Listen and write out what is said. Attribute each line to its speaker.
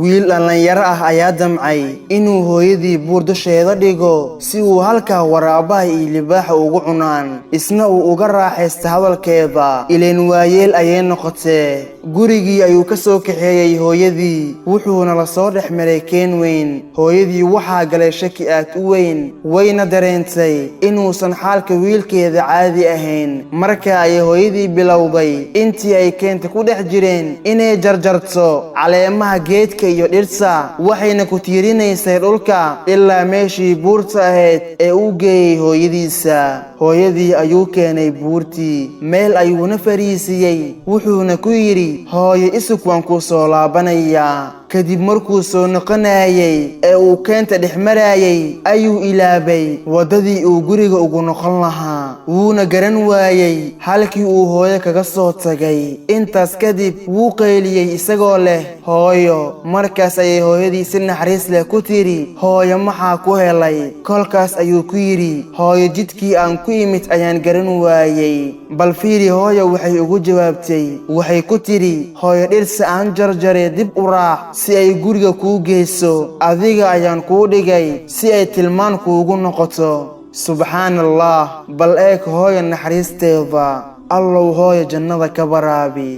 Speaker 1: wiil dhalinyaro ah ayaa damcay inuu hooyadii buur dusheeda dhigo si uu halkaa waraabaha iyo libaaxa ugu cunaan isna uu uga raaxaysto hadalkeeda ileen waayeel ayay noqotee gurigii ayuu ka soo kaxeeyay hooyadii wuxuuna la soo dhex maray keen weyn hooyadii waxaa galay shaki aad u weyn wayna dareentay inuusan xaalka wiilkeeda caadi ahayn marka ay hooyadii bilowday intii ay keenta ku dhex jireen inay jarjarto caleemaha geedka iyo dhirta waxayna ku tiirinaysay dhulka ilaa meeshii buurta ahayd ee uu geeyay hooyadiisa hooyadii ayuu keenay buurtii meel ayuuna fariisiyey wuxuuna ku yidhi hooyo isug waan ku soo laabanayaa kadib markuu soo noqonayay ee uu keenta dhex marayay ayuu ilaabay waddadii uu guriga ugu noqon lahaa wuuna garan waayey halkii uu hooyo kaga soo tagay intaas kadib wuu qayliyey isagoo leh hooyo markaas ayay hooyadii si naxariis leh ku tidhi hooyo maxaa ku helay kolkaas ayuu ku yidhi hooyo jidkii aan ku imid ayaan garan waayey bal fiiri hooyo waxay ugu jawaabtay waxay ku tidhi hooyo dhirsa aan jarjare dib u raac si ay guriga kuu geyso adiga ayaan kuu dhigay si ay tilmaan kuugu noqoto subxaanallah bal eeg hooyo naxariisteeda allow hooyo jannada ka baraabi